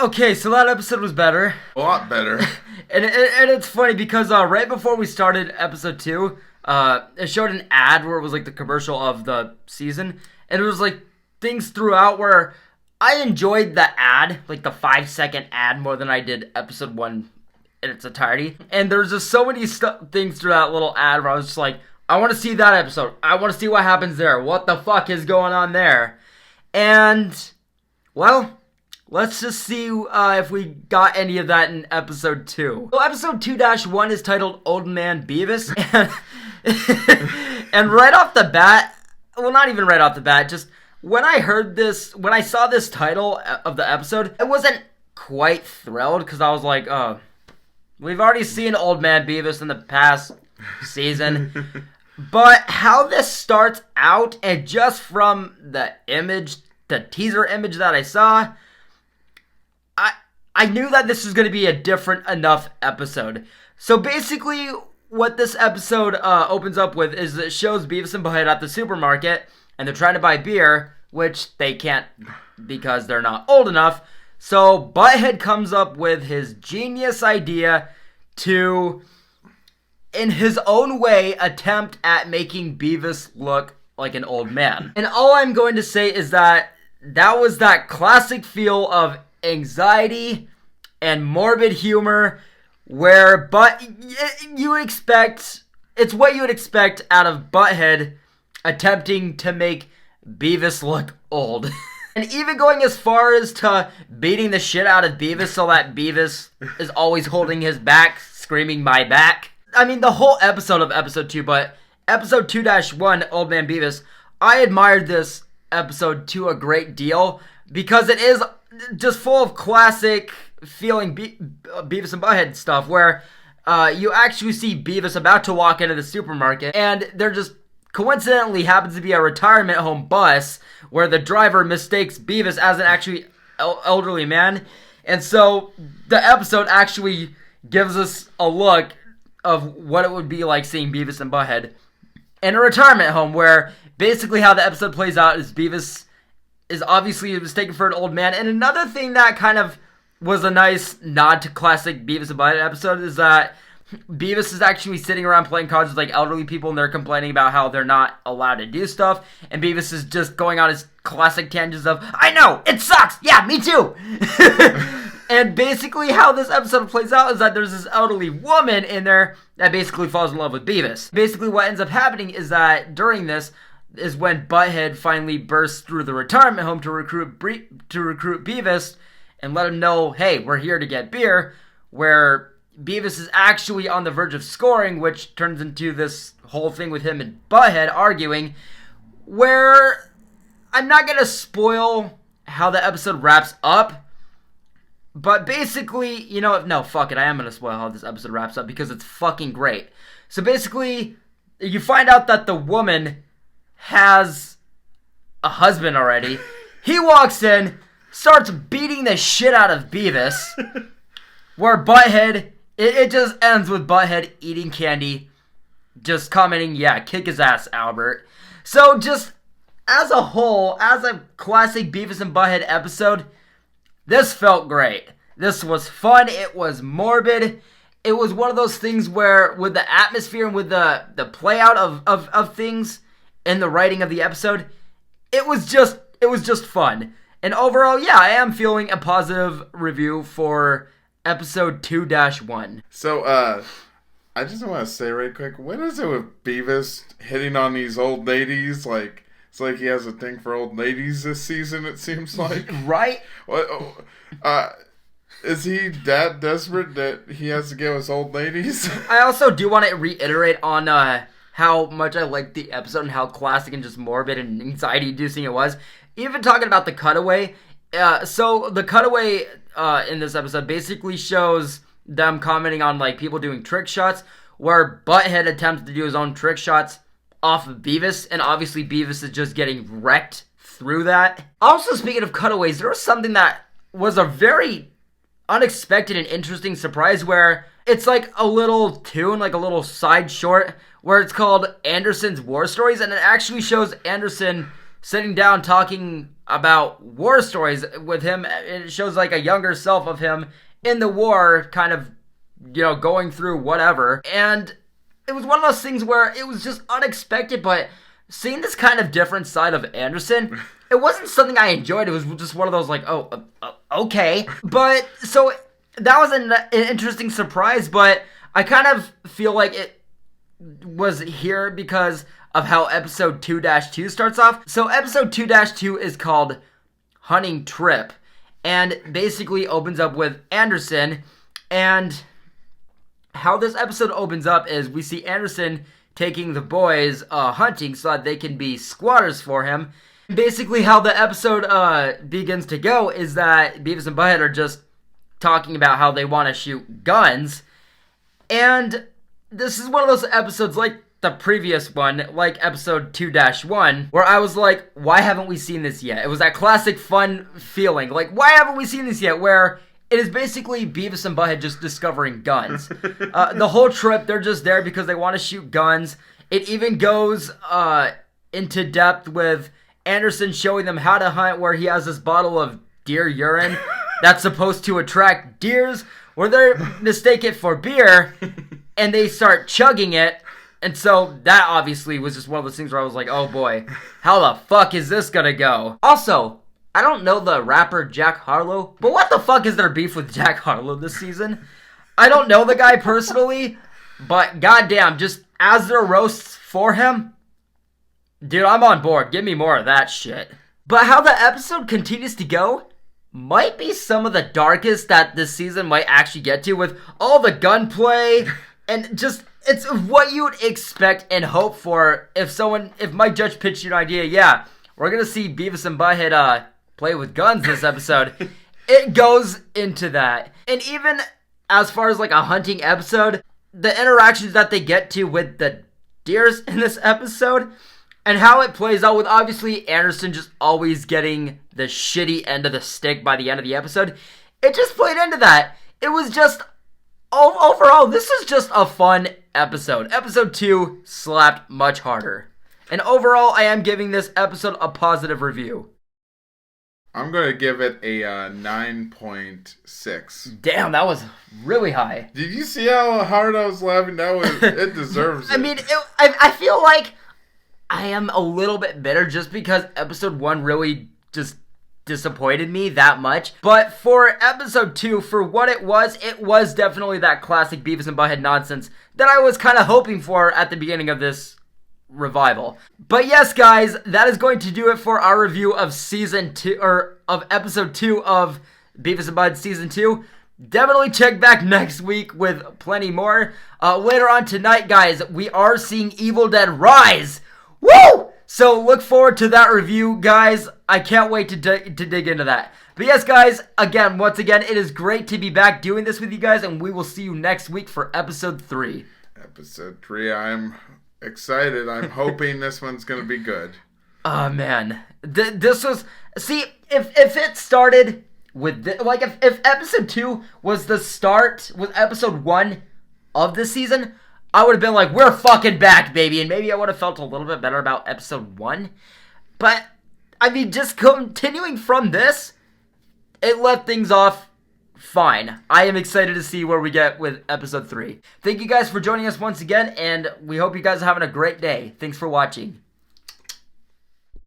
Okay, so that episode was better. A lot better. And it's funny because right before we started episode 2, it showed an ad where it was like the commercial of the season. And it was like things throughout where I enjoyed the ad, like the 5-second ad, more than I did episode 1 in its entirety. And there's just so many things through that little ad where I was just like, I want to see that episode. I want to see what happens there. What the fuck is going on there? And, well, let's just see if we got any of that in episode 2. So episode 2-1 is titled Old Man Beavis. And right off the bat, well, not even right off the bat, just when I saw this title of the episode, I wasn't quite thrilled because I was like, oh, we've already seen Old Man Beavis in the past season. But how this starts out, and just from the teaser image that I saw, I knew that this was going to be a different enough episode. So basically, what this episode opens up with is it shows Beavis and Butthead at the supermarket, and they're trying to buy beer, which they can't because they're not old enough. So Butthead comes up with his genius idea to, in his own way, attempt at making Beavis look like an old man. And all I'm going to say is that was that classic feel of anxiety and morbid humor where you would expect, it's what you would expect out of Butthead attempting to make Beavis look old. And even going as far as to beating the shit out of Beavis so that Beavis is always holding his back, screaming, "My back." I mean, the whole episode of episode 2, but episode 2-1, Old Man Beavis, I admired this episode to a great deal because it is just full of classic feeling Beavis and Butthead stuff where you actually see Beavis about to walk into the supermarket and there just coincidentally happens to be a retirement home bus where the driver mistakes Beavis as an actually elderly man. And so the episode actually gives us a look of what it would be like seeing Beavis and Butthead in a retirement home, where basically how the episode plays out is Beavis is obviously mistaken for an old man. And another thing that kind of was a nice nod to classic Beavis and Butthead episode is that Beavis is actually sitting around playing cards with like elderly people and they're complaining about how they're not allowed to do stuff. And Beavis is just going on his classic tangents of, I know, it sucks! Yeah, me too! And basically how this episode plays out is that there's this elderly woman in there that basically falls in love with Beavis. Basically what ends up happening is that during this is when Butthead finally bursts through the retirement home to recruit Beavis and let him know, hey, we're here to get beer, where Beavis is actually on the verge of scoring, which turns into this whole thing with him and Butthead arguing, where I'm not going to spoil how the episode wraps up, but basically, you know, no, fuck it, I am going to spoil how this episode wraps up because it's fucking great. So basically, you find out that the woman has a husband already. He walks in, starts beating the shit out of Beavis, where Butthead, it just ends with Butthead eating candy, just commenting, yeah, kick his ass, Albert. So just as a whole, as a classic Beavis and Butthead episode, this felt great. This was fun. It was morbid. It was one of those things where with the atmosphere and with the play out of things in the writing of the episode, it was just fun. And overall, yeah, I am feeling a positive review for episode 2-1. So, I just want to say right quick, what is it with Beavis hitting on these old ladies? Like, it's like he has a thing for old ladies this season, it seems like. Right? Is he that desperate that he has to get with old ladies? I also do want to reiterate on how much I liked the episode and how classic and just morbid and anxiety-inducing it was. Even talking about the cutaway. So the cutaway in this episode basically shows them commenting on like people doing trick shots, where Butthead attempts to do his own trick shots off of Beavis, and obviously Beavis is just getting wrecked through that. Also, speaking of cutaways, there was something that was a very unexpected and interesting surprise where it's like a little tune, like a little side short, where it's called Anderson's War Stories, and it actually shows Anderson sitting down talking about war stories with him. It shows like a younger self of him in the war, kind of, going through whatever. And it was one of those things where it was just unexpected, but seeing this kind of different side of Anderson, it wasn't something I enjoyed. It was just one of those like, okay. But so that was an interesting surprise, but I kind of feel like it was here because of how episode 2-2 starts off. So episode 2-2 is called Hunting Trip, and basically opens up with Anderson. And how this episode opens up is we see Anderson taking the boys hunting so that they can be squatters for him. Basically how the episode begins to go is that Beavis and Butthead are just talking about how they want to shoot guns. And this is one of those episodes like the previous one, like episode 2-1, where I was like, why haven't we seen this yet? It was that classic fun feeling. Like, why haven't we seen this yet? Where it is basically Beavis and Butthead just discovering guns. The whole trip, they're just there because they want to shoot guns. It even goes into depth with Anderson showing them how to hunt, where he has this bottle of deer urine that's supposed to attract deers, where they mistake it for beer, and they start chugging it. And so that obviously was just one of those things where I was like, oh boy, how the fuck is this gonna go? Also, I don't know the rapper Jack Harlow, but what the fuck is their beef with Jack Harlow this season? I don't know the guy personally, but goddamn, just as their roasts for him, dude, I'm on board. Give me more of that shit. But how the episode continues to go might be some of the darkest that this season might actually get to, with all the gunplay and just, it's what you would expect and hope for if Mike Judge pitched you an idea. Yeah, we're gonna see Beavis and Butthead play with guns this episode. It goes into that. And even as far as like a hunting episode, the interactions that they get to with the deers in this episode, and how it plays out with obviously Anderson just always getting the shitty end of the stick by the end of the episode, it just played into that. It was just, overall, this is just a fun episode. Episode 2 slapped much harder. And overall, I am giving this episode a positive review. I'm going to give it a 9.6. Damn, that was really high. Did you see how hard I was laughing? It deserves it. I mean, I feel like I am a little bit bitter just because episode 1 really just disappointed me that much. But for episode 2, for what it was definitely that classic Beavis and Butthead nonsense that I was kind of hoping for at the beginning of this revival. But yes, guys, that is going to do it for our review of season 2, or of episode 2 of Beavis and Butthead season 2. Definitely check back next week with plenty more. Later on tonight, guys, we are seeing Evil Dead Rise. Woo! So look forward to that review, guys. I can't wait to dig into that. But yes, guys, once again, it is great to be back doing this with you guys, and we will see you next week for episode 3. Episode 3, I'm excited. I'm hoping this one's going to be good. Oh, man. This was... See, if it started with... if episode 2 was the start, with episode 1 of this season, I would have been like, we're fucking back, baby. And maybe I would have felt a little bit better about episode 1. But, I mean, just continuing from this, it left things off fine. I am excited to see where we get with episode 3. Thank you guys for joining us once again, and we hope you guys are having a great day. Thanks for watching.